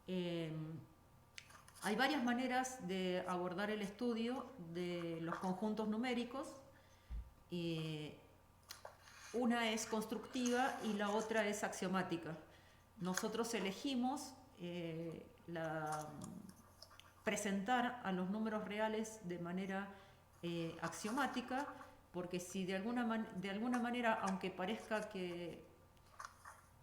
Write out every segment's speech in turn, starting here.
Eh, Hay varias maneras de abordar el estudio de los conjuntos numéricos. Eh, una es constructiva y la otra es axiomática. Nosotros elegimos presentar a los números reales de manera axiomática, porque si de alguna manera, aunque parezca que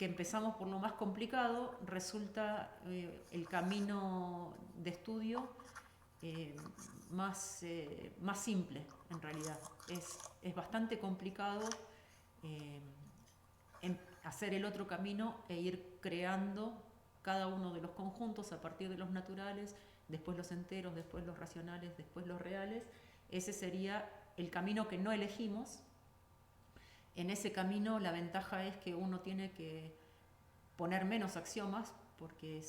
empezamos por lo más complicado, resulta el camino de estudio más simple en realidad. Es bastante complicado eh, hacer el otro camino e ir creando cada uno de los conjuntos a partir de los naturales, después los enteros, después los racionales, después los reales. Ese sería el camino que no elegimos. En ese camino la ventaja es que uno tiene que poner menos axiomas porque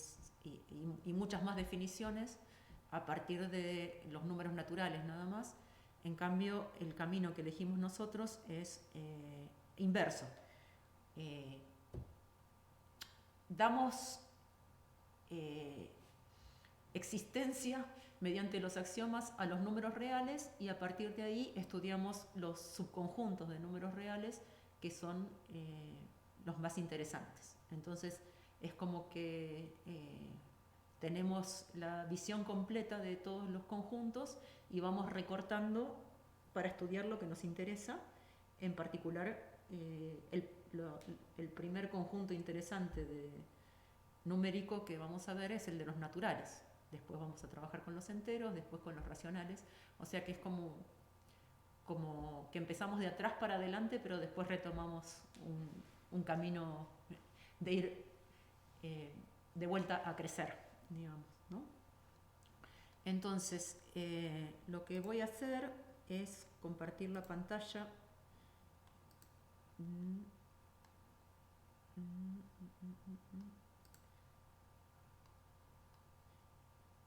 y muchas más definiciones a partir de los números naturales nada más. En cambio, el camino que elegimos nosotros es inverso. Damos existencia mediante los axiomas a los números reales y a partir de ahí estudiamos los subconjuntos de números reales que son los más interesantes. Entonces es como que tenemos la visión completa de todos los conjuntos y vamos recortando para estudiar lo que nos interesa, en particular el primer conjunto interesante numérico que vamos a ver es el de los naturales. Después vamos a trabajar con los enteros, después con los racionales. O sea que es como que empezamos de atrás para adelante, pero después retomamos un camino de ir de vuelta a crecer, digamos, ¿no? Entonces, lo que voy a hacer es compartir la pantalla.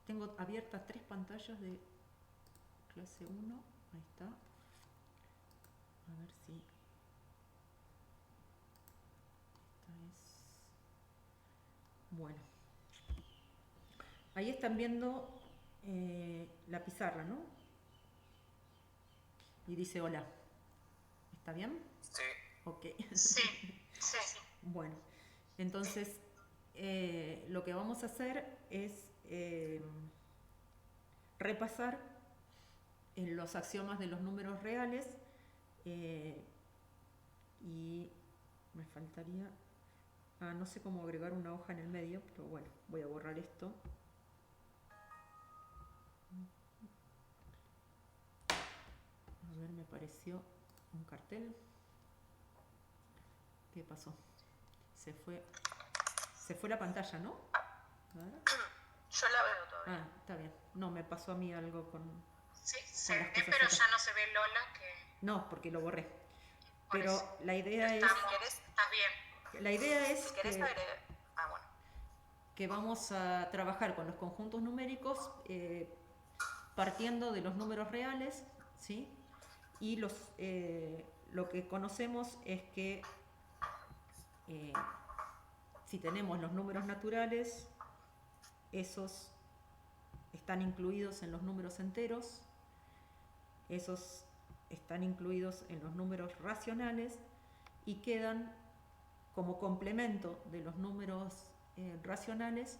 Tengo abiertas 3 pantallas de clase 1. Ahí está. A ver si... Esta es... Bueno. Ahí están viendo la pizarra, ¿no? Y dice hola. ¿Está bien? Sí. Ok. Sí, sí. Bueno, entonces lo que vamos a hacer es repasar los axiomas de los números reales y me faltaría... no sé cómo agregar una hoja en el medio, pero bueno, voy a borrar esto. A ver, me pareció un cartel. ¿Qué pasó? Se fue la pantalla, ¿no? A ver. Yo la veo todavía. Está bien. No, me pasó a mí algo con Sí, se las ve, cosas pero acá. ya no se ve Lola, que No, porque lo borré. por eso. Pero la Pero idea es, estamos, si querés, estás bien. la idea es Si querés agregar... Ah, bueno. que vamos a trabajar con los conjuntos numéricos partiendo de los números reales, ¿sí? Y lo que conocemos es que si tenemos los números naturales, esos están incluidos en los números enteros, esos están incluidos en los números racionales y quedan como complemento de los números racionales,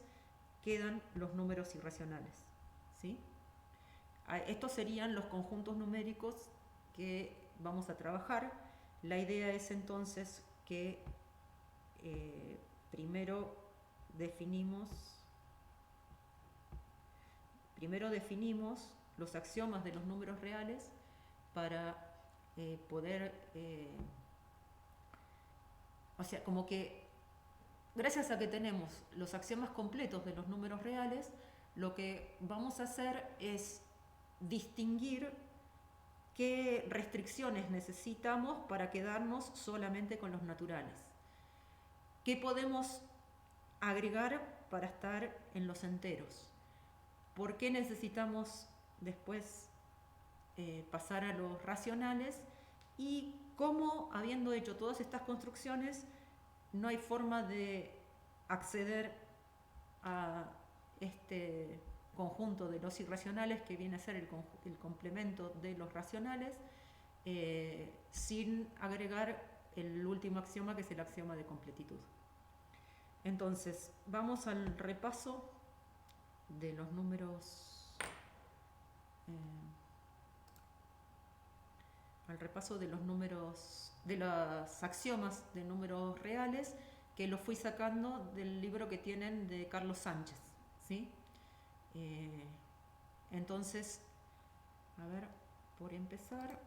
quedan los números irracionales, ¿sí? Estos serían los conjuntos numéricos que vamos a trabajar. La idea es entonces que primero definimos los axiomas de los números reales para poder, o sea, como que gracias a que tenemos los axiomas completos de los números reales, lo que vamos a hacer es distinguir qué restricciones necesitamos para quedarnos solamente con los naturales. ¿Qué podemos agregar para estar en los enteros? ¿Por qué necesitamos después pasar a los racionales? Y cómo, habiendo hecho todas estas construcciones, no hay forma de acceder a este conjunto de los irracionales que viene a ser el complemento de los racionales, sin agregar el último axioma, que es el axioma de completitud. Entonces, vamos al repaso de los números, de los axiomas de números reales, que los fui sacando del libro que tienen de Carlos Sánchez, ¿sí? Entonces, a ver, por empezar,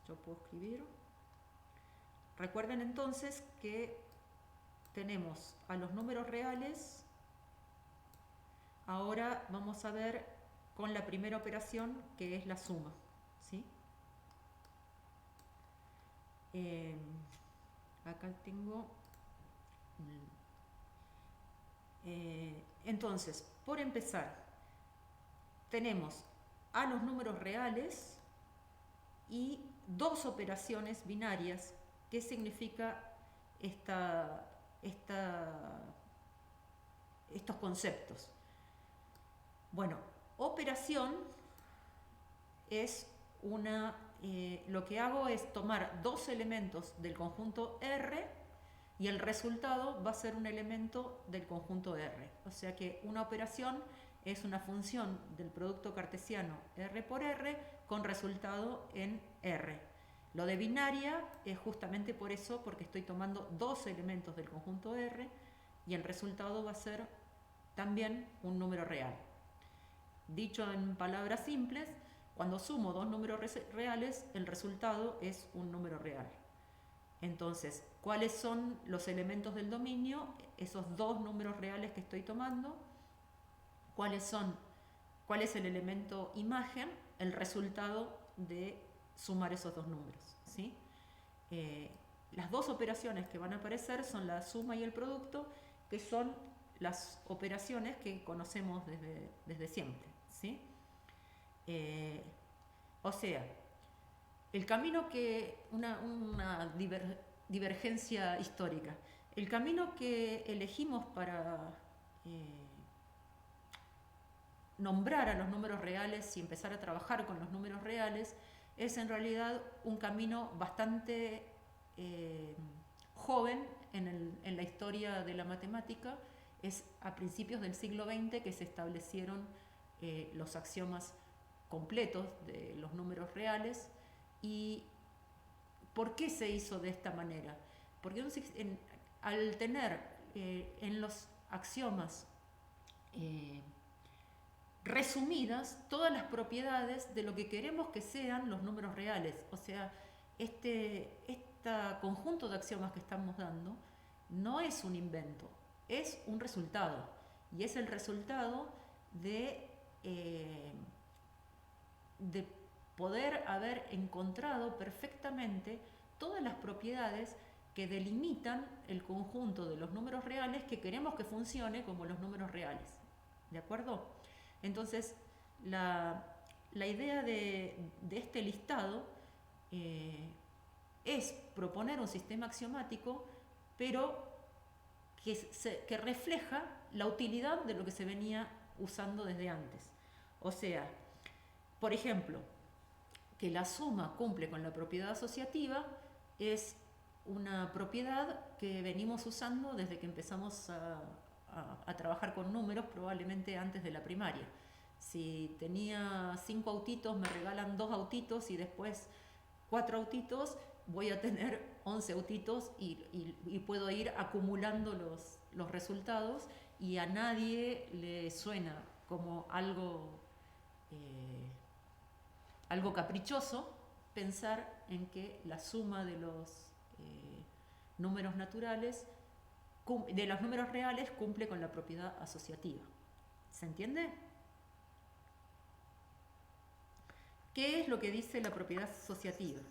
yo puedo escribir. Recuerden entonces que tenemos a los números reales. Ahora vamos a ver con la primera operación, que es la suma, ¿sí? Acá tengo. Entonces, por empezar, tenemos a los números reales y dos operaciones binarias. ¿Qué significa estos conceptos? Bueno, operación es lo que hago es tomar dos elementos del conjunto R y el resultado va a ser un elemento del conjunto R. O sea que una operación es una función del producto cartesiano R por R con resultado en R. Lo de binaria es justamente por eso, porque estoy tomando dos elementos del conjunto R y el resultado va a ser también un número real. Dicho en palabras simples, cuando sumo dos números reales, el resultado es un número real. Entonces, ¿cuáles son los elementos del dominio? Esos dos números reales que estoy tomando. ¿Cuál es el elemento imagen? El resultado de sumar esos dos números, ¿sí? Las dos operaciones que van a aparecer son la suma y el producto, que son las operaciones que conocemos desde siempre, ¿sí? O sea, el camino una divergencia histórica. El camino que elegimos para nombrar a los números reales y empezar a trabajar con los números reales es en realidad un camino bastante joven en la historia de la matemática. Es a principios del siglo XX que se establecieron los axiomas completos de los números reales. ¿Y por qué se hizo de esta manera? Porque al tener en los axiomas resumidas todas las propiedades de lo que queremos que sean los números reales, o sea, este conjunto de axiomas que estamos dando no es un invento, es un resultado, y es el resultado de poder haber encontrado perfectamente todas las propiedades que delimitan el conjunto de los números reales que queremos que funcione como los números reales. ¿De acuerdo? Entonces, la idea de este listado es proponer un sistema axiomático, pero que refleja la utilidad de lo que se venía usando desde antes. O sea, por ejemplo, que la suma cumple con la propiedad asociativa es una propiedad que venimos usando desde que empezamos a trabajar con números, probablemente antes de la primaria. Si tenía 5 autitos, me regalan 2 autitos y después 4 autitos, voy a tener 11 autitos y puedo ir acumulando los resultados, y a nadie le suena como algo caprichoso pensar en que la suma de los números naturales, de los números reales, cumple con la propiedad asociativa. ¿Se entiende? ¿Qué es lo que dice la propiedad asociativa?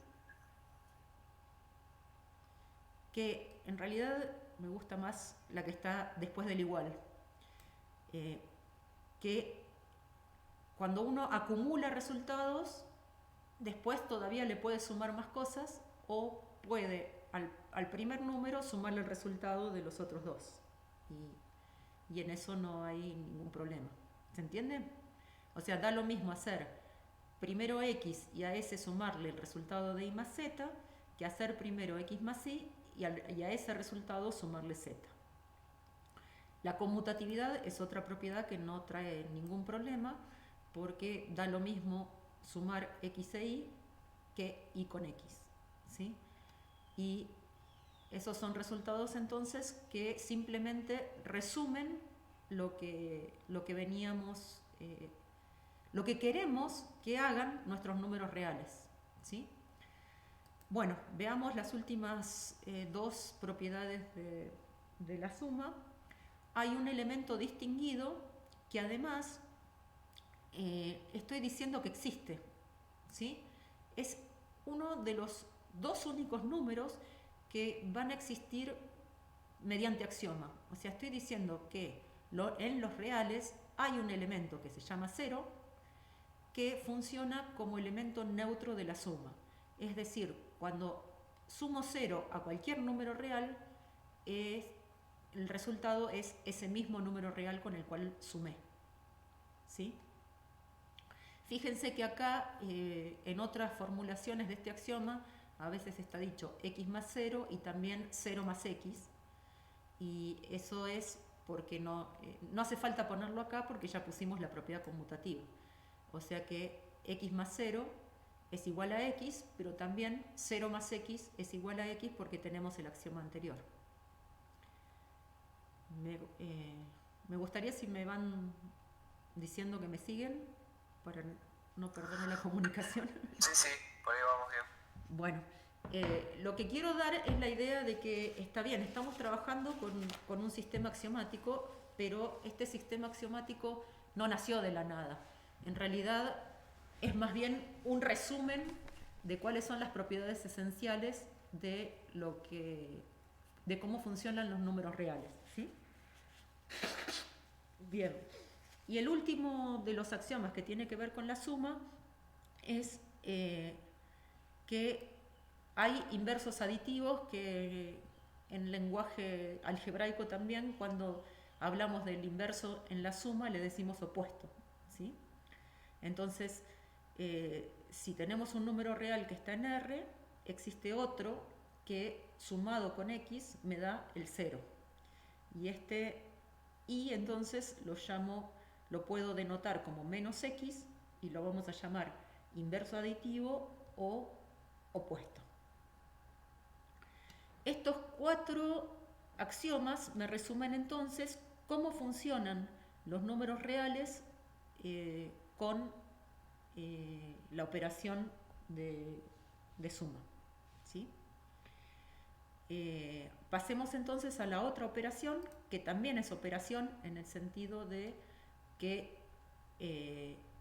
Que en realidad me gusta más la que está después del igual. Que cuando uno acumula resultados, después todavía le puede sumar más cosas, o puede al primer número sumarle el resultado de los otros dos. Y en eso no hay ningún problema. ¿Se entiende? O sea, da lo mismo hacer primero x y a ese sumarle el resultado de y más z, que hacer primero x más y y a ese resultado sumarle z. La conmutatividad es otra propiedad que no trae ningún problema, porque da lo mismo sumar x e y que y con x, ¿sí? Y esos son resultados entonces que simplemente resumen lo que veníamos, lo que queremos que hagan nuestros números reales, ¿sí? Bueno, veamos las últimas dos propiedades de la suma. Hay un elemento distinguido que además estoy diciendo que existe, ¿sí? Es uno de los dos únicos números que van a existir mediante axioma. O sea, estoy diciendo que en los reales hay un elemento que se llama 0 que funciona como elemento neutro de la suma. Es decir, cuando sumo 0 a cualquier número real, el resultado es ese mismo número real con el cual sumé, ¿sí? Fíjense que acá, en otras formulaciones de este axioma, a veces está dicho x más 0 y también 0 más x. Y eso es porque no hace falta ponerlo acá porque ya pusimos la propiedad conmutativa. O sea que x más 0 es igual a x, pero también 0 más x es igual a x porque tenemos el axioma anterior. Me gustaría si me van diciendo que me siguen para no perderme la comunicación. Sí, por ahí vamos bien. Bueno, lo que quiero dar es la idea de que está bien, estamos trabajando con un sistema axiomático, pero este sistema axiomático no nació de la nada. En realidad es más bien un resumen de cuáles son las propiedades esenciales de cómo funcionan los números reales, ¿sí? Bien. Y el último de los axiomas que tiene que ver con la suma es que hay inversos aditivos que en lenguaje algebraico también, cuando hablamos del inverso en la suma, le decimos opuesto, ¿sí? Entonces, si tenemos un número real que está en R, existe otro que sumado con X me da el 0. Y este Y entonces lo puedo denotar como menos X y lo vamos a llamar inverso aditivo o opuesto. Estos 4 axiomas me resumen entonces cómo funcionan los números reales con la operación de suma, ¿sí? Pasemos entonces a la otra operación, que también es operación en el sentido de que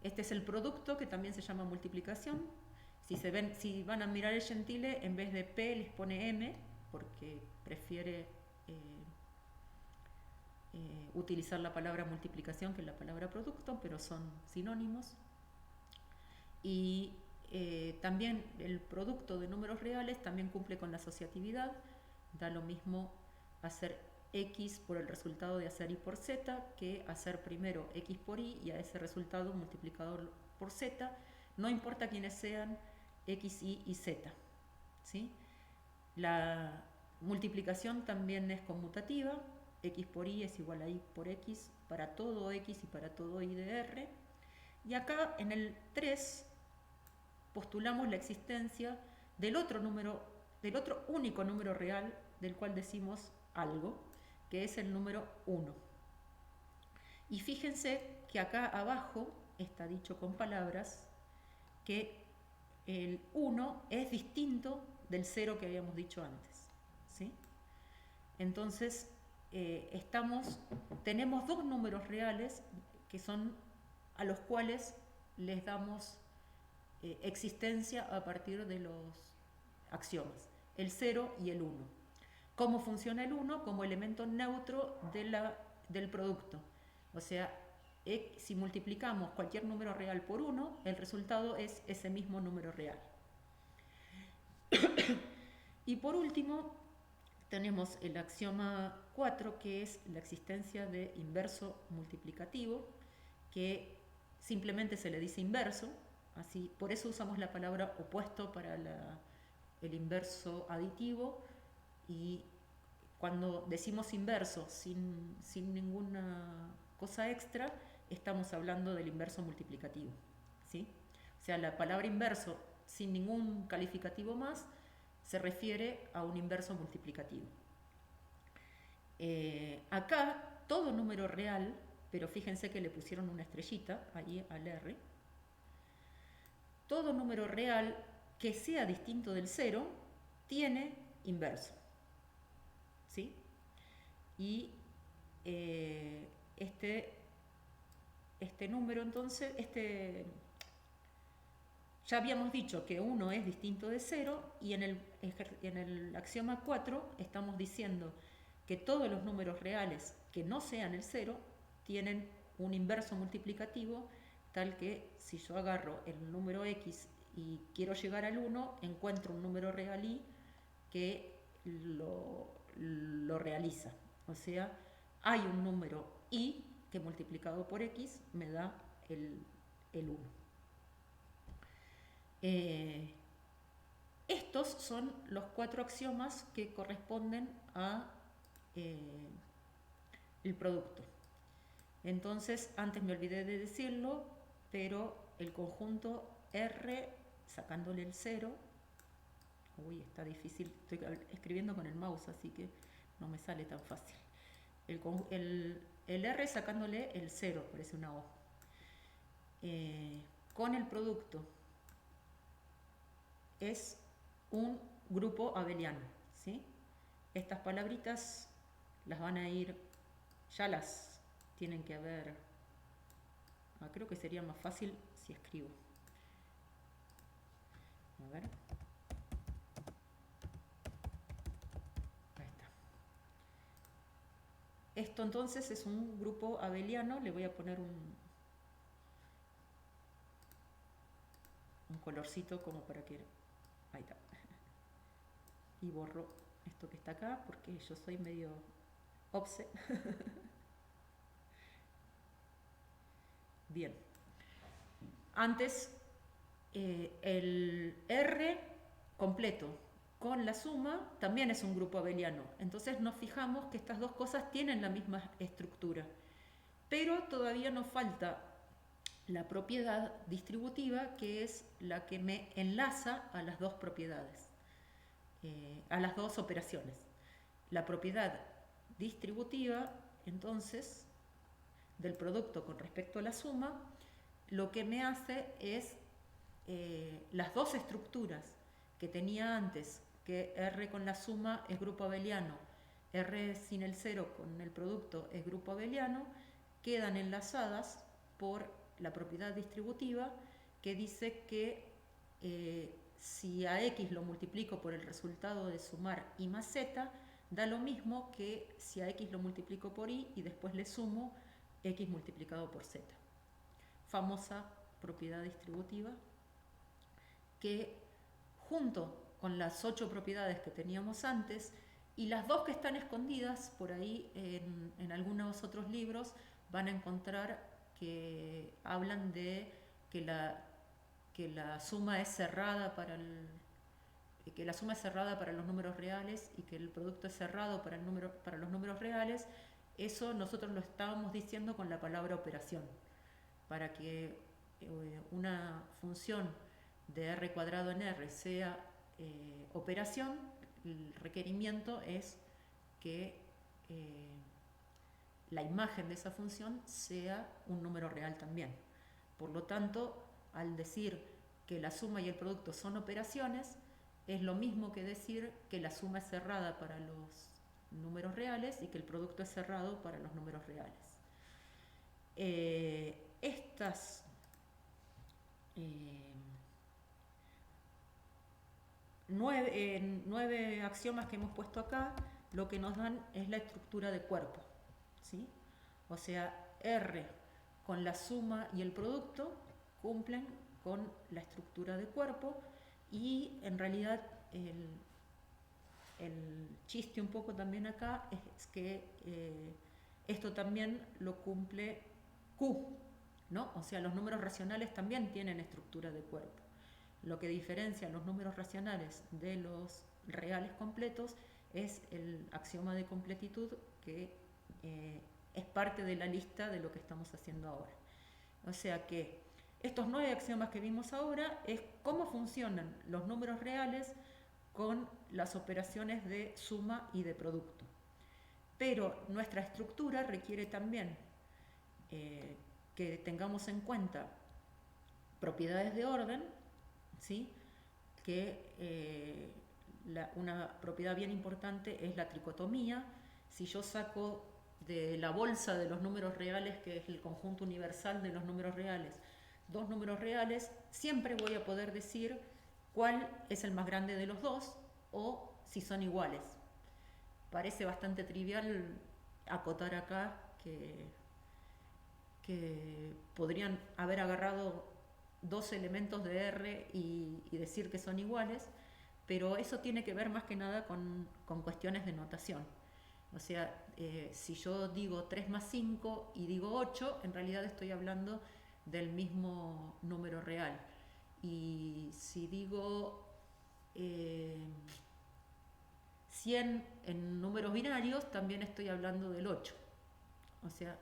este es el producto, que también se llama multiplicación. Si van a mirar el Gentile, en vez de P les pone M, porque prefiere utilizar la palabra multiplicación que la palabra producto, pero son sinónimos. Y también el producto de números reales también cumple con la asociatividad. Da lo mismo hacer x por el resultado de hacer y por z que hacer primero x por y a ese resultado multiplicado por z, no importa quiénes sean x, y z, ¿sí? La multiplicación también es conmutativa, x por y es igual a y por x para todo x y para todo y de R. Y acá en el 3 postulamos la existencia del otro único número real del cual decimos algo, que es el número 1. Y fíjense que acá abajo está dicho con palabras que el 1 es distinto del 0 que habíamos dicho antes, ¿sí? Entonces, tenemos dos números reales que son a los cuales les damos existencia a partir de los axiomas, el 0 y el 1. ¿Cómo funciona el 1? Como elemento neutro del producto. O sea, si multiplicamos cualquier número real por 1, el resultado es ese mismo número real. Y por último, tenemos el axioma 4, que es la existencia de inverso multiplicativo, que simplemente se le dice inverso, así, por eso usamos la palabra opuesto para el inverso aditivo, y cuando decimos inverso sin ninguna cosa extra, estamos hablando del inverso multiplicativo, ¿sí? O sea, la palabra inverso sin ningún calificativo más se refiere a un inverso multiplicativo. Acá todo número real, pero fíjense que le pusieron una estrellita ahí al R, todo número real que sea distinto del 0 tiene inverso, ¿sí? Y este número, entonces, ya habíamos dicho que 1 es distinto de 0, y en el axioma 4 estamos diciendo que todos los números reales que no sean el 0 tienen un inverso multiplicativo, tal que si yo agarro el número x y quiero llegar al 1, encuentro un número real y que lo realiza. O sea, hay un número y que multiplicado por x me da el 1. Estos son los 4 axiomas que corresponden a el producto. Entonces, antes me olvidé de decirlo, pero el conjunto R, sacándole el 0, uy, está difícil, estoy escribiendo con el mouse, así que no me sale tan fácil. El R sacándole el 0, parece una O. Con el producto es un grupo abeliano, ¿sí? Estas palabritas las van a ir, ya las tienen que haber, creo que sería más fácil si escribo. A ver. Ahí está. Esto entonces es un grupo abeliano, le voy a poner un colorcito como para que... Ahí está. Y borro esto que está acá porque yo soy medio obse. Bien. Antes, el R completo con la suma también es un grupo abeliano. Entonces nos fijamos que estas dos cosas tienen la misma estructura. Pero todavía nos falta la propiedad distributiva, que es la que me enlaza a las dos propiedades, a las dos operaciones. La propiedad distributiva, entonces, del producto con respecto a la suma, lo que me hace es las dos estructuras que tenía antes, que R con la suma es grupo abeliano, R sin el 0 con el producto es grupo abeliano, quedan enlazadas por la propiedad distributiva, que dice que si a x lo multiplico por el resultado de sumar y más z, da lo mismo que si a x lo multiplico por y después le sumo x multiplicado por z. Famosa propiedad distributiva que, junto con las 8 propiedades que teníamos antes y las dos que están escondidas por ahí en algunos otros libros, van a encontrar que hablan de que la suma es cerrada para los números reales y que el producto es cerrado para los números reales. Eso nosotros lo estábamos diciendo con la palabra operación. Para que una función de r cuadrado en R sea operación, el requerimiento es que la imagen de esa función sea un número real también. Por lo tanto, al decir que la suma y el producto son operaciones, es lo mismo que decir que la suma es cerrada para los números reales y que el producto es cerrado para los números reales. Estas nueve axiomas que hemos puesto acá, lo que nos dan es la estructura de cuerpo, ¿sí? O sea, R con la suma y el producto cumplen con la estructura de cuerpo, y en realidad el chiste un poco también acá es que esto también lo cumple Q, ¿no? O sea, los números racionales también tienen estructura de cuerpo. Lo que diferencia los números racionales de los reales completos es el axioma de completitud, que es parte de la lista de lo que estamos haciendo ahora. O sea que estos 9 axiomas que vimos ahora es cómo funcionan los números reales con las operaciones de suma y de producto. Pero nuestra estructura requiere también que tengamos en cuenta propiedades de orden, ¿sí? Que una propiedad bien importante es la tricotomía. Si yo saco de la bolsa de los números reales, que es el conjunto universal de los números reales, 2 números reales, siempre voy a poder decir cuál es el más grande de los dos o si son iguales. Parece bastante trivial acotar acá que podrían haber agarrado 2 elementos de R y decir que son iguales, pero eso tiene que ver más que nada con cuestiones de notación. O sea, si yo digo 3 más 5 y digo 8, en realidad estoy hablando del mismo número real. Y si digo 100 en números binarios, también estoy hablando del 8. O sea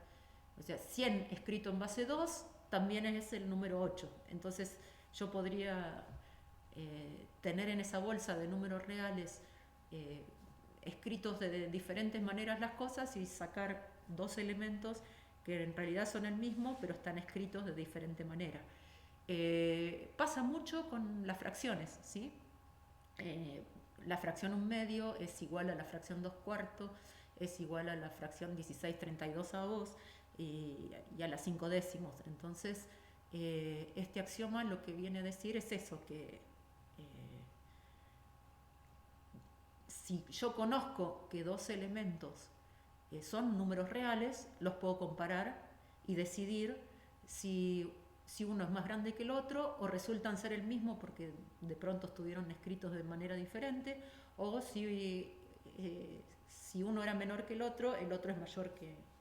100 escrito en base 2 también es el número 8. Entonces yo podría tener en esa bolsa de números reales escritos de diferentes maneras las cosas y sacar 2 elementos que en realidad son el mismo, pero están escritos de diferente manera. Pasa mucho con las fracciones, ¿sí? La fracción 1/2 es igual a la fracción 2/4, es igual a la fracción 16/32 y a las 5 décimos. Entonces, este axioma lo que viene a decir es eso, que si yo conozco que 2 elementos son números reales, los puedo comparar y decidir si uno es más grande que el otro o resultan ser el mismo porque de pronto estuvieron escritos de manera diferente, o si uno era menor que el otro es mayor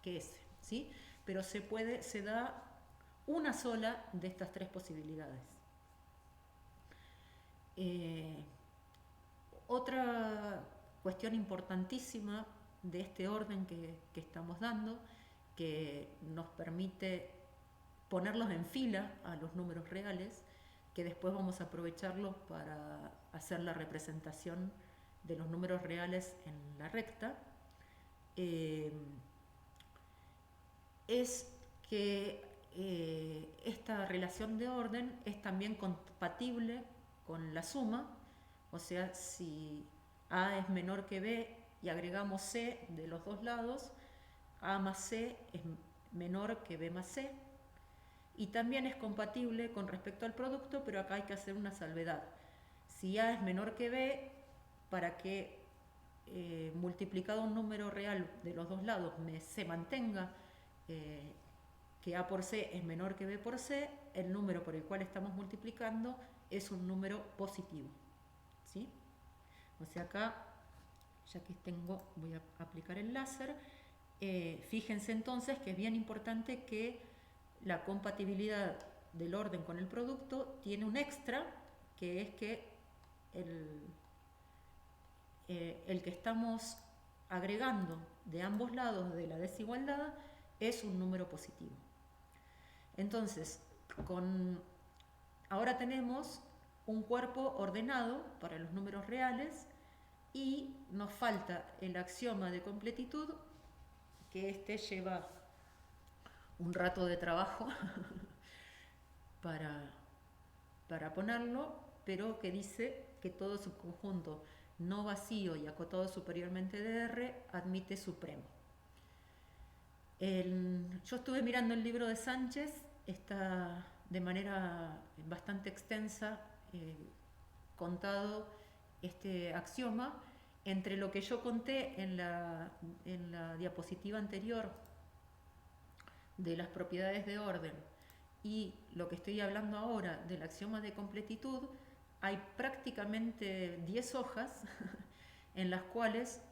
que ese, ¿sí? Pero se da una sola de estas 3 posibilidades. Otra cuestión importantísima de este orden que estamos dando, que nos permite ponerlos en fila a los números reales, que después vamos a aprovecharlos para hacer la representación de los números reales en la recta, es que esta relación de orden es también compatible con la suma. O sea, si A es menor que B y agregamos C de los dos lados, A más C es menor que B más C. Y también es compatible con respecto al producto, pero acá hay que hacer una salvedad. Si A es menor que B, para que multiplicado un número real de los dos lados se mantenga que A por C es menor que B por C, el número por el cual estamos multiplicando es un número positivo, ¿sí? O sea, acá, ya que voy a aplicar el láser. Fíjense entonces que es bien importante que la compatibilidad del orden con el producto tiene un extra, que es que el que estamos agregando de ambos lados de la desigualdad es un número positivo. Entonces, ahora tenemos un cuerpo ordenado para los números reales y nos falta el axioma de completitud, que lleva un rato de trabajo para ponerlo, pero que dice que todo subconjunto no vacío y acotado superiormente de R admite supremo. Yo estuve mirando el libro de Sánchez, está de manera bastante extensa contado este axioma. Entre lo que yo conté en la diapositiva anterior de las propiedades de orden y lo que estoy hablando ahora del axioma de completitud, hay prácticamente 10 hojas en las cuales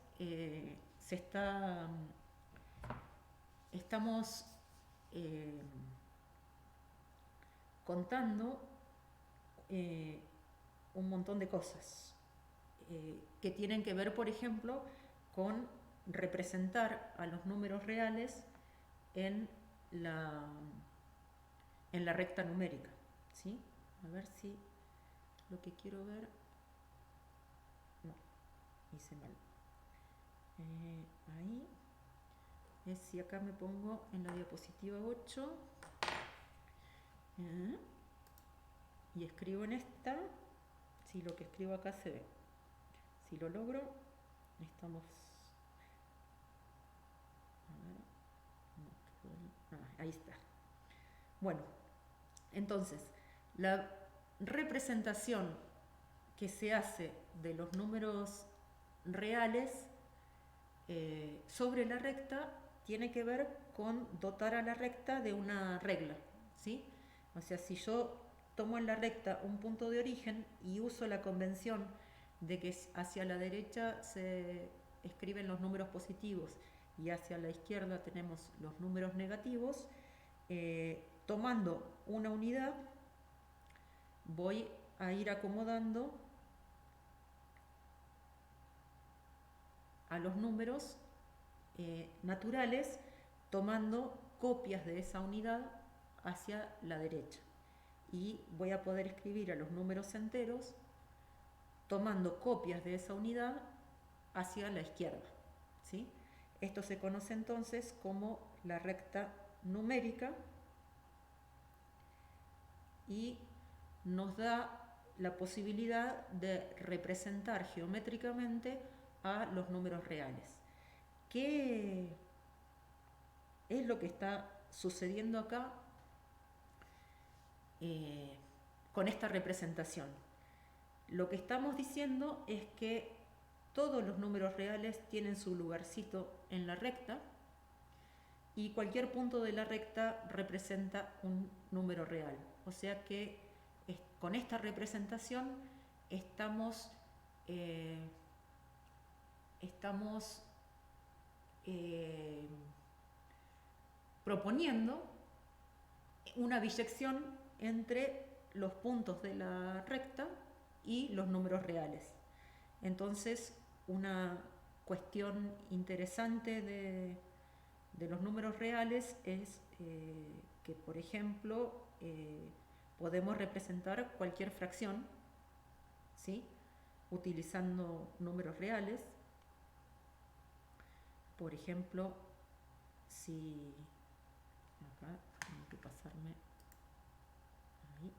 estamos contando un montón de cosas que tienen que ver, por ejemplo, con representar a los números reales en la recta numérica, ¿sí? A ver si lo que quiero ver... No, hice mal. Ahí es si acá me pongo en la diapositiva 8 y escribo en esta, si lo que escribo acá se ve. Si lo logro, estamos... A ver, ahí está. Bueno, entonces, la representación que se hace de los números reales sobre la recta tiene que ver con dotar a la recta de una regla, ¿sí? O sea, si yo tomo en la recta un punto de origen y uso la convención de que hacia la derecha se escriben los números positivos y hacia la izquierda tenemos los números negativos, tomando una unidad voy a ir acomodando a los números naturales, tomando copias de esa unidad hacia la derecha. Y voy a poder escribir a los números enteros tomando copias de esa unidad hacia la izquierda, ¿sí? Esto se conoce entonces como la recta numérica y nos da la posibilidad de representar geométricamente a los números reales. ¿Qué es lo que está sucediendo acá con esta representación? Lo que estamos diciendo es que todos los números reales tienen su lugarcito en la recta y cualquier punto de la recta representa un número real. O sea que con esta representación estamos proponiendo una bisección entre los puntos de la recta y los números reales. Entonces, una cuestión interesante de los números reales es que, por ejemplo, podemos representar cualquier fracción, ¿sí? Utilizando números reales. Por ejemplo, si acá tengo que pasarme ahí.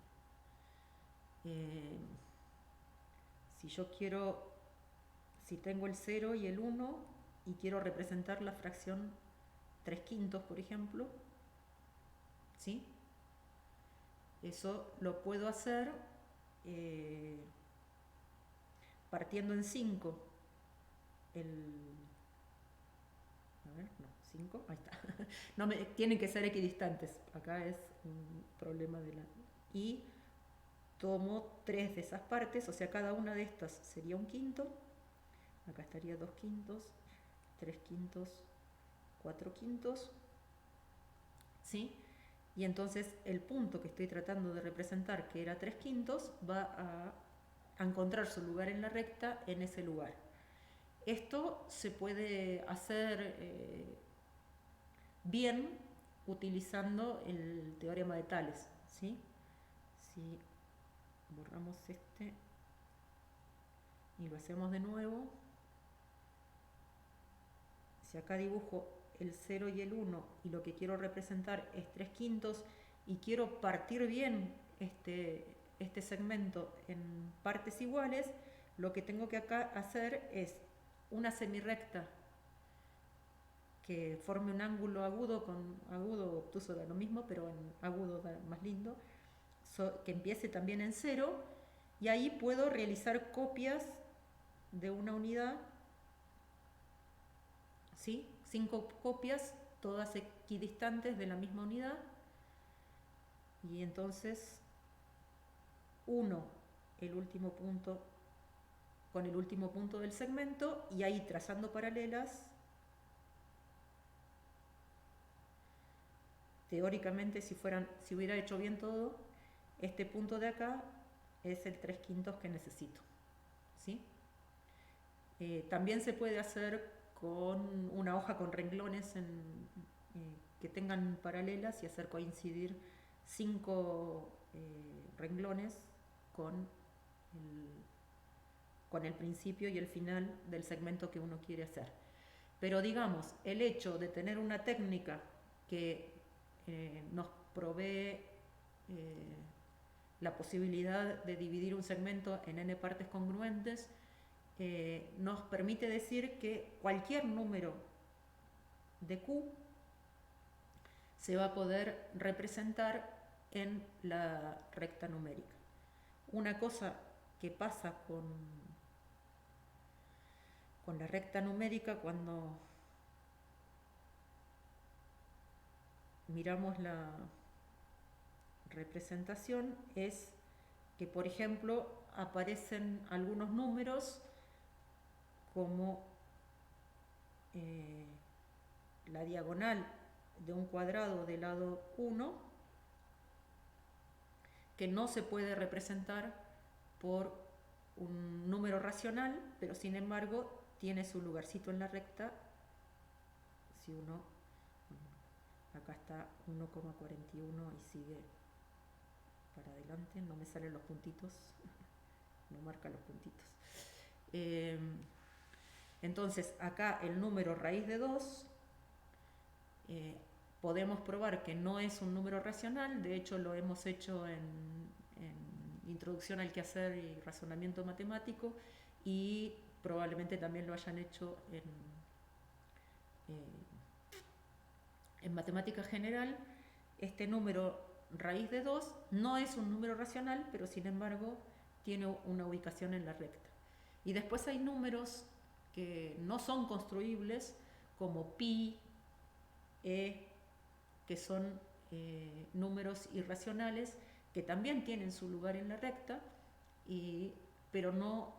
Si yo quiero, si tengo el 0 y el 1 y quiero representar la fracción 3/5, por ejemplo, ¿sí? Eso lo puedo hacer partiendo en 5 a ver, no, 5, ahí está. No tienen que ser equidistantes, acá es un problema de la... Y tomo 3 de esas partes, o sea, cada una de estas sería un quinto, acá estaría 2/5, 3/5, 4/5, ¿sí? Y entonces el punto que estoy tratando de representar, que era 3/5, va a encontrar su lugar en la recta en ese lugar. Esto se puede hacer bien utilizando el teorema de Tales, ¿sí? Si borramos este y lo hacemos de nuevo, si acá dibujo el 0 y el 1 y lo que quiero representar es 3/5 y quiero partir bien este segmento en partes iguales, lo que tengo que acá hacer es una semirrecta que forme un ángulo agudo, con agudo obtuso da lo mismo, pero en agudo da más lindo, que empiece también en 0, y ahí puedo realizar copias de una unidad, ¿sí? 5 copias, todas equidistantes de la misma unidad, y entonces 1, el último punto con el último punto del segmento, y ahí trazando paralelas, teóricamente si hubiera hecho bien todo, este punto de acá es el 3/5 que necesito, ¿sí? También se puede hacer con una hoja con renglones que tengan paralelas y hacer coincidir 5 renglones con el principio y el final del segmento que uno quiere hacer. Pero digamos, el hecho de tener una técnica que nos provee la posibilidad de dividir un segmento en n partes congruentes nos permite decir que cualquier número de Q se va a poder representar en la recta numérica. Una cosa que pasa con la recta numérica cuando miramos la representación es que, por ejemplo, aparecen algunos números como la diagonal de un cuadrado de lado 1, que no se puede representar por un número racional, pero sin embargo tiene su lugarcito en la recta. Si uno, acá está 1,41 y sigue para adelante, no me salen los puntitos, no marca los puntitos. Entonces acá el número raíz de 2 podemos probar que no es un número racional. De hecho lo hemos hecho en Introducción al Quehacer y Razonamiento Matemático, y probablemente también lo hayan hecho en Matemática General. Este número raíz de 2 no es un número racional, pero sin embargo tiene una ubicación en la recta. Y después hay números que no son construibles, como pi, que son números irracionales, que también tienen su lugar en la recta, pero no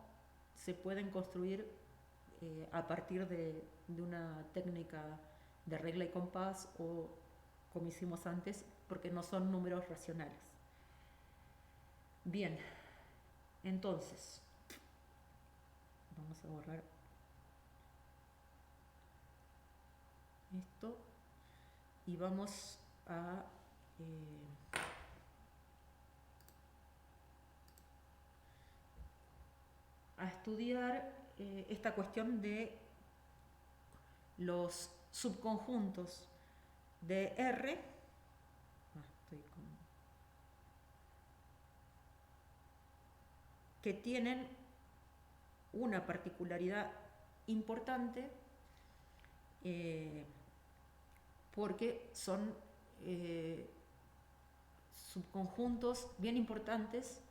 se pueden construir a partir de una técnica de regla y compás o como hicimos antes, porque no son números racionales. Bien, entonces vamos a borrar esto y vamos a estudiar esta cuestión de los subconjuntos de R. Que tienen una particularidad importante porque son subconjuntos bien importantes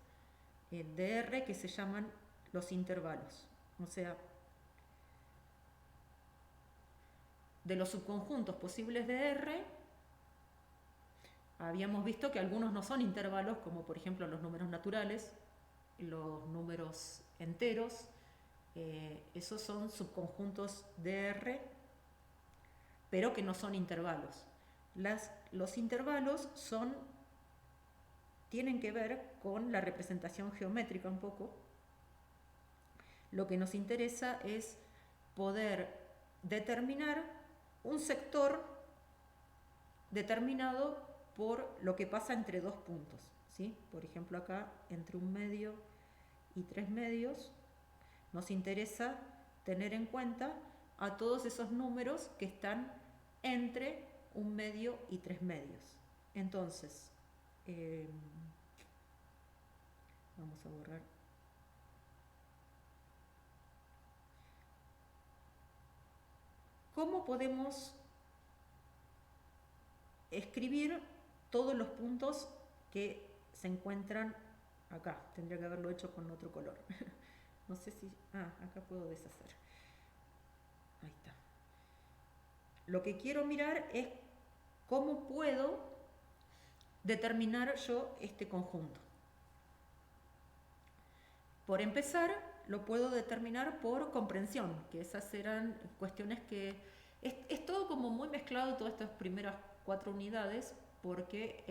de R que se llaman los intervalos. O sea, de los subconjuntos posibles de R, habíamos visto que algunos no son intervalos, como por ejemplo los números naturales, los números enteros. Esos son subconjuntos de R, pero que no son intervalos. Los intervalos tienen que ver con la representación geométrica un poco. Lo que nos interesa es poder determinar un sector determinado por lo que pasa entre dos puntos, ¿sí? Por ejemplo, acá entre 1 medio y 3 medios nos interesa tener en cuenta a todos esos números que están entre 1 medio y 3 medios. Entonces, vamos a borrar. ¿Cómo podemos escribir todos los puntos que se encuentran acá? Tendría que haberlo hecho con otro color. No sé si... acá puedo deshacer. Ahí está. Lo que quiero mirar es cómo puedo determinar yo este conjunto. Por empezar, lo puedo determinar por comprensión, que esas eran cuestiones que... Es todo como muy mezclado, todas estas primeras 4 unidades, porque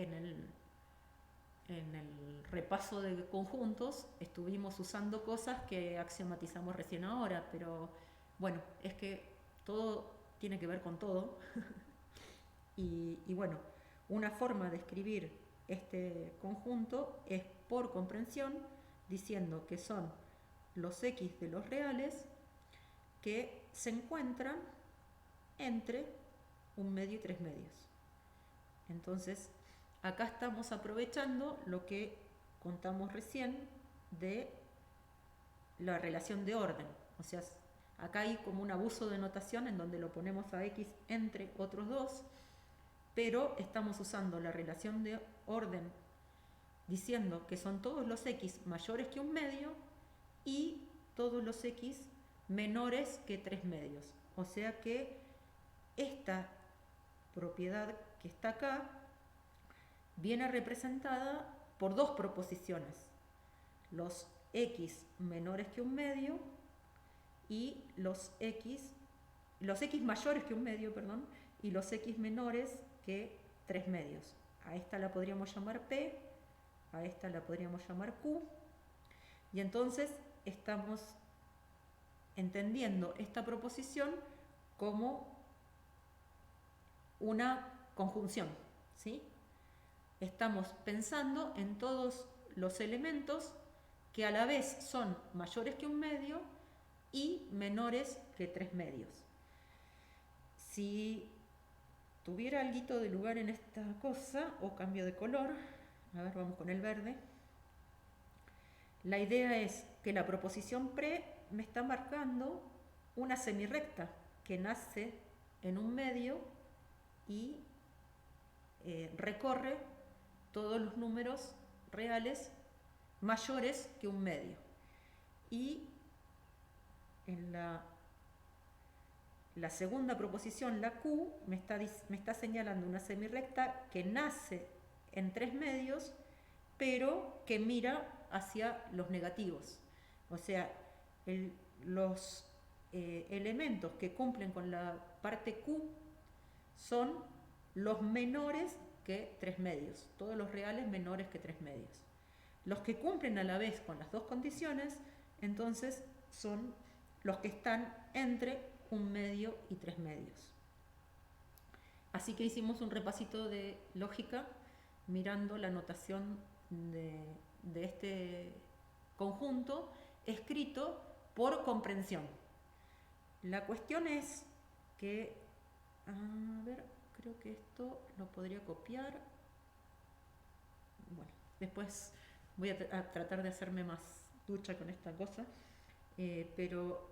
en el repaso de conjuntos estuvimos usando cosas que axiomatizamos recién ahora, pero bueno, es que todo tiene que ver con todo. Y bueno, una forma de escribir este conjunto es por comprensión, diciendo que son los x de los reales que se encuentran entre 1/2 y 3/2. Entonces, acá estamos aprovechando lo que contamos recién de la relación de orden. O sea, acá hay como un abuso de notación en donde lo ponemos a x entre otros dos, pero estamos usando la relación de orden diciendo que son todos los x mayores que 1/2 y todos los x menores que 3/2. O sea que esta propiedad que está acá viene representada por dos proposiciones: los x menores que 1/2 y los x mayores que 1/2, perdón, y los x menores que 3/2. A esta la podríamos llamar P, a esta la podríamos llamar Q, y entonces estamos entendiendo esta proposición como una conjunción, ¿sí? Estamos pensando en todos los elementos que a la vez son mayores que 1/2 y menores que 3/2. Si tuviera algo de lugar en esta cosa, o cambio de color, a ver, vamos con el verde. La idea es que la proposición pre me está marcando una semirrecta que nace en 1/2 y recorre todos los números reales mayores que 1/2. Y en la segunda proposición, la Q, me está señalando una semirrecta que nace en 3/2, pero que mira hacia los negativos. O sea, los elementos que cumplen con la parte Q son los menores que 3/2, todos los reales menores que 3/2. Los que cumplen a la vez con las dos condiciones, entonces son los que están entre 1/2 y 3/2. Así que hicimos un repasito de lógica mirando la notación de este conjunto escrito por comprensión. La cuestión es que, a ver, creo que esto lo podría copiar. Bueno, después voy a tratar de hacerme más ducha con esta cosa, pero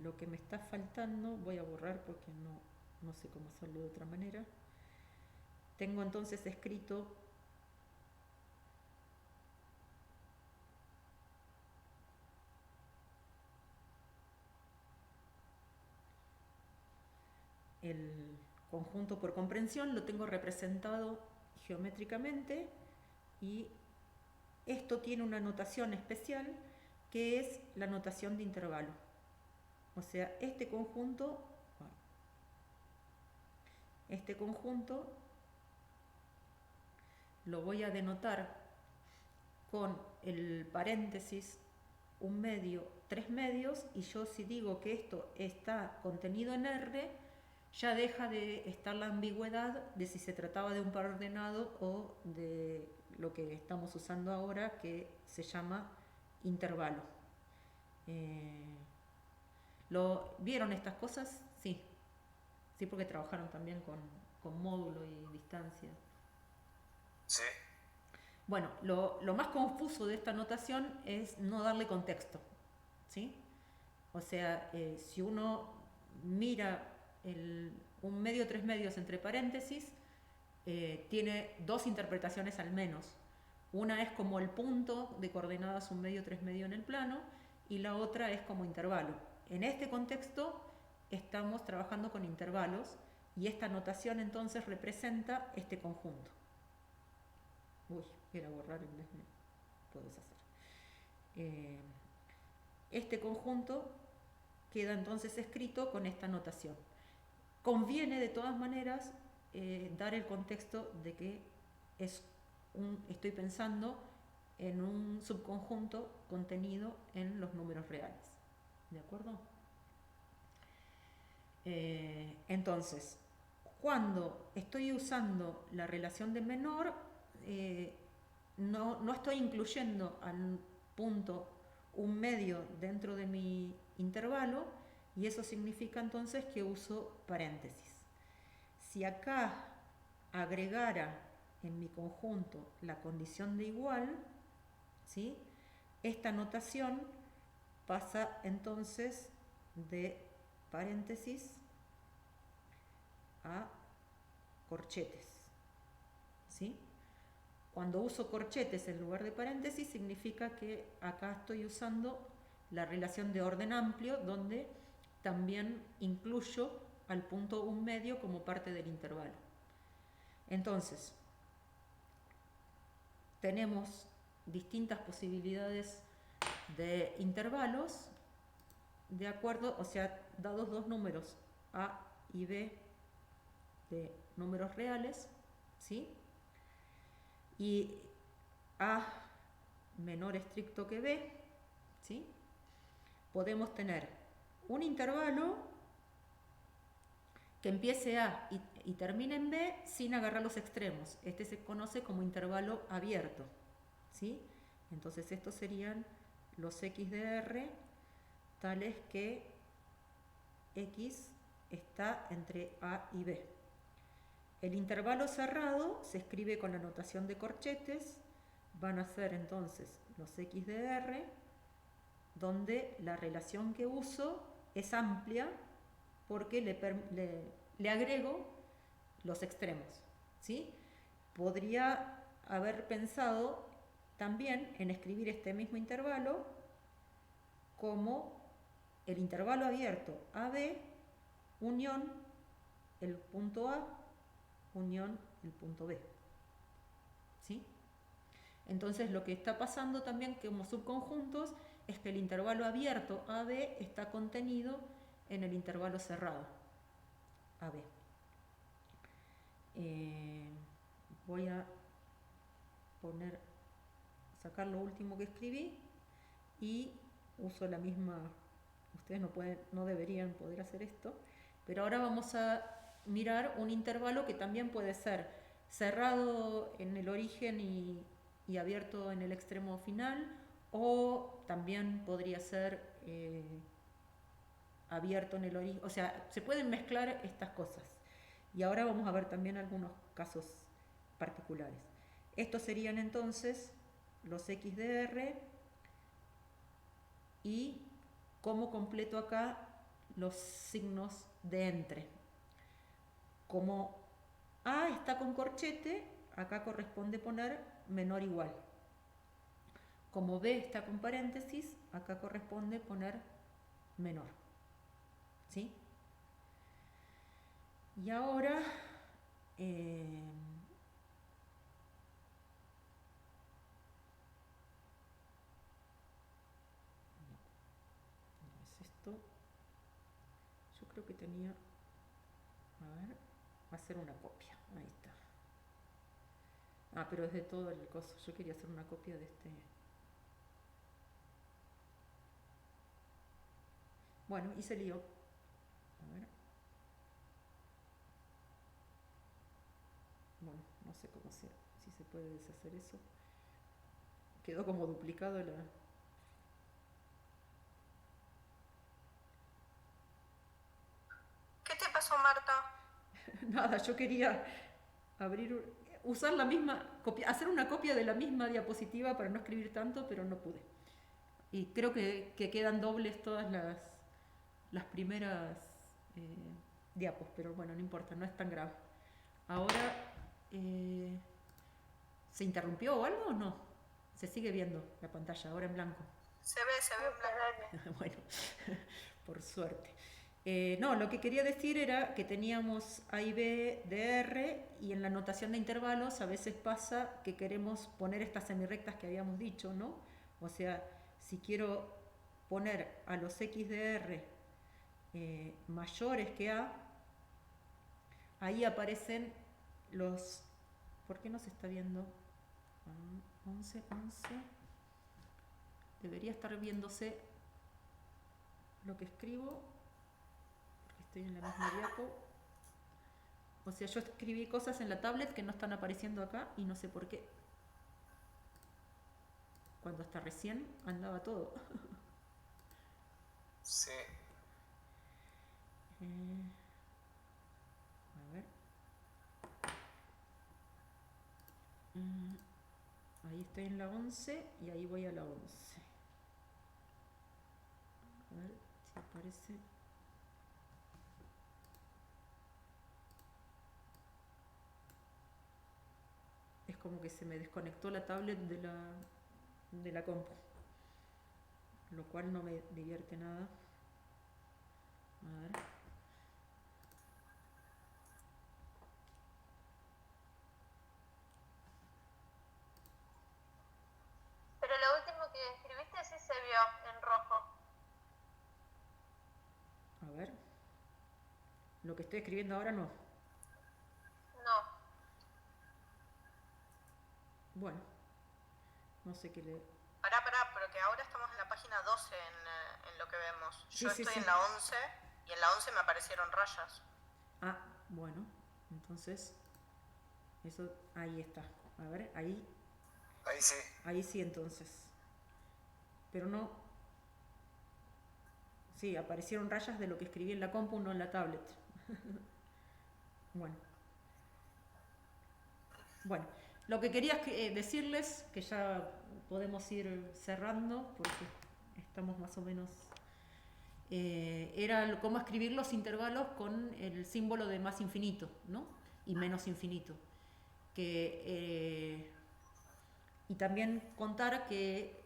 lo que me está faltando, voy a borrar porque no sé cómo hacerlo de otra manera. Tengo entonces escrito el conjunto por comprensión, lo tengo representado geométricamente, y esto tiene una notación especial que es la notación de intervalo. O sea, este conjunto lo voy a denotar con el paréntesis 1/2, 3/2, y yo si digo que esto está contenido en R, ya deja de estar la ambigüedad de si se trataba de un par ordenado o de lo que estamos usando ahora, que se llama intervalo. ¿Vieron estas cosas? Sí. Sí, porque trabajaron también con módulo y distancia. Sí. Bueno, lo más confuso de esta notación es no darle contexto, ¿sí? O sea, si uno mira 1/2, 3/2 entre paréntesis, tiene dos interpretaciones al menos. Una es como el punto de coordenadas 1/2, 3/2 en el plano, y la otra es como intervalo. En este contexto estamos trabajando con intervalos, y esta notación entonces representa este conjunto. Uy, era borrar en vez de puedo deshacer. Este conjunto queda entonces escrito con esta notación. Conviene de todas maneras dar el contexto de que es estoy pensando en un subconjunto contenido en los números reales. ¿De acuerdo? Entonces, cuando estoy usando la relación de menor, no estoy incluyendo al punto un medio dentro de mi intervalo, y eso significa entonces que uso paréntesis. Si acá agregara en mi conjunto la condición de igual, ¿sí?, esta notación pasa entonces de paréntesis a corchetes, ¿sí? Cuando uso corchetes en lugar de paréntesis, significa que acá estoy usando la relación de orden amplio, donde también incluyo al punto un medio como parte del intervalo. Entonces, tenemos distintas posibilidades de intervalos, de acuerdo, o sea, dados dos números A y B de números reales, ¿sí?, y A menor estricto que B, ¿sí?, podemos tener un intervalo que empiece A y termine en B sin agarrar los extremos. Este se conoce como intervalo abierto, ¿sí? Entonces estos serían los X de R tales que X está entre A y B. El intervalo cerrado se escribe con la notación de corchetes. Van a ser entonces los X de R, donde la relación que uso es amplia porque le agrego los extremos, ¿sí? Podría haber pensado también en escribir este mismo intervalo como el intervalo abierto AB unión el punto A unión el punto B, ¿sí? Entonces lo que está pasando también como subconjuntos es que el intervalo abierto AB está contenido en el intervalo cerrado AB. Voy a sacar lo último que escribí y uso la misma. Ustedes no deberían poder hacer esto, pero ahora vamos a mirar un intervalo que también puede ser cerrado en el origen y abierto en el extremo final, o también podría ser abierto en el origen. O sea, se pueden mezclar estas cosas. Y ahora vamos a ver también algunos casos particulares. Estos serían entonces los X de R, y cómo completo acá los signos de entre. Como A está con corchete, acá corresponde poner menor igual. Como B está con paréntesis, acá corresponde poner menor, ¿sí? Y ahora no es esto. Yo creo que tenía, a ver, hacer una copia. Ahí está. Ah, pero es de todo el coso. Yo quería hacer una copia de este. Bueno, hice lío. A ver. Bueno, no sé si se puede deshacer eso. Quedó como duplicado la. ¿Qué te pasó, Marta? Nada, yo quería usar la misma, hacer una copia de la misma diapositiva para no escribir tanto, pero no pude. Y creo que quedan dobles todas las primeras diapos, pero bueno, no importa, no es tan grave. Ahora, ¿se interrumpió o algo o no? Se sigue viendo la pantalla, ahora en blanco. Se ve en blanco. Bueno, por suerte. No, lo que quería decir era que teníamos A y B de R, y en la notación de intervalos a veces pasa que queremos poner estas semirrectas que habíamos dicho, ¿no? O sea, si quiero poner a los X de R mayores que A, ahí aparecen los. ¿Por qué no se está viendo? 11, 11. Debería estar viéndose lo que escribo, porque estoy en la misma diapo. O sea, yo escribí cosas en la tablet que no están apareciendo acá y no sé por qué. Cuando hasta recién andaba todo. Sí. A ver. Ahí estoy en la 11 y ahí voy a la 11. A ver si aparece. Es como que se me desconectó la tablet de la compu, lo cual no me divierte nada. A ver. Pero lo último que escribiste sí se vio en rojo. A ver. Lo que estoy escribiendo ahora no. No. Bueno. No sé qué le... Pará, pero que ahora estamos en la página 12 en lo que vemos. Sí, Yo sí, estoy sí. en la 11 y en la 11 me aparecieron rayas. Ah, bueno. Entonces, eso ahí está. A ver, ahí. Ahí sí. Ahí sí, entonces. Pero no... Sí, aparecieron rayas de lo que escribí en la compu, no en la tablet. Bueno. Bueno, lo que quería decirles, que ya podemos ir cerrando, porque estamos más o menos... era cómo escribir los intervalos con el símbolo de más infinito, ¿no? Y menos infinito. Y también contar que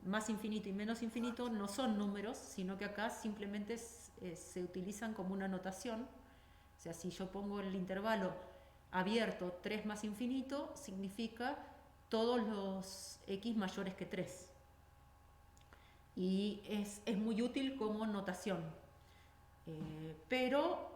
más infinito y menos infinito no son números, sino que acá simplemente se utilizan como una notación. O sea, si yo pongo el intervalo abierto 3 más infinito, significa todos los x mayores que 3. Y es muy útil como notación. Pero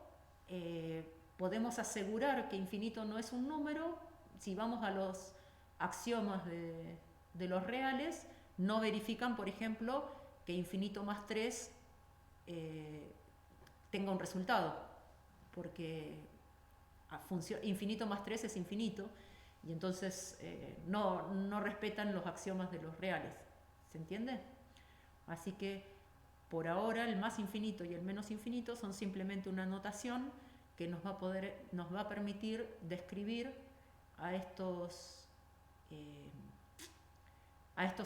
podemos asegurar que infinito no es un número si vamos a los axiomas de los reales. No verifican, por ejemplo, que infinito más 3 tenga un resultado, porque infinito más 3 es infinito, y entonces no respetan los axiomas de los reales. ¿Se entiende? Así que por ahora el más infinito y el menos infinito son simplemente una notación que nos va a permitir describir a estos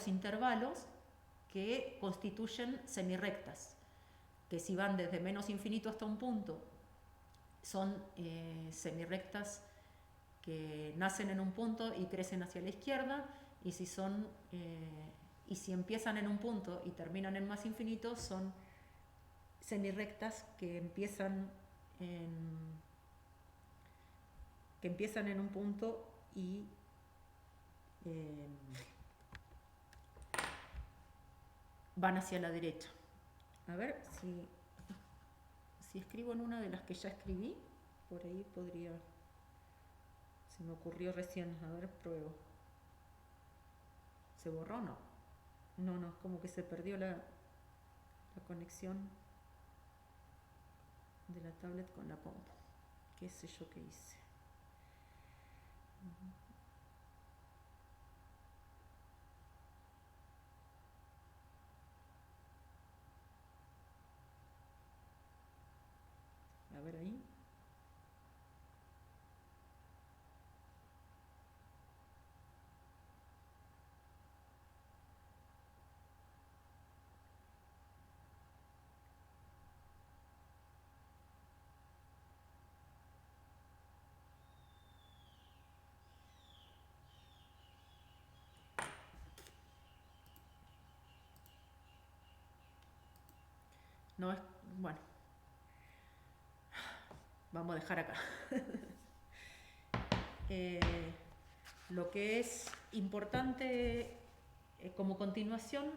intervalos que constituyen semirrectas, que si van desde menos infinito hasta un punto son semirrectas que nacen en un punto y crecen hacia la izquierda, y si empiezan en un punto y terminan en más infinito, son semirrectas que empiezan en un punto y van hacia la derecha. A ver si escribo en una de las que ya escribí, por ahí podría... Se me ocurrió recién, a ver, pruebo. ¿Se borró o no? No, es como que se perdió la conexión de la tablet con la compu. ¿Qué sé yo qué hice? A ver ahí. No es... Bueno. Vamos a dejar acá. Lo que es importante como continuación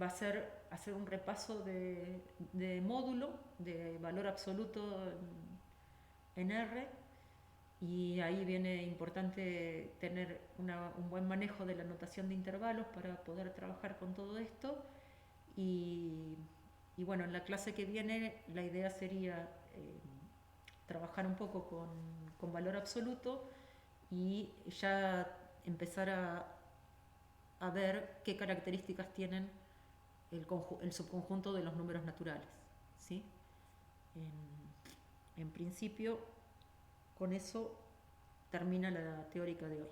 va a ser hacer un repaso de módulo, de valor absoluto en R, Y ahí viene importante tener un buen manejo de la notación de intervalos para poder trabajar con todo esto. Y, y bueno, en la clase que viene la idea sería trabajar un poco con valor absoluto y ya empezar a ver qué características tienen el subconjunto de los números naturales, ¿sí? En principio, con eso termina la teórica de hoy.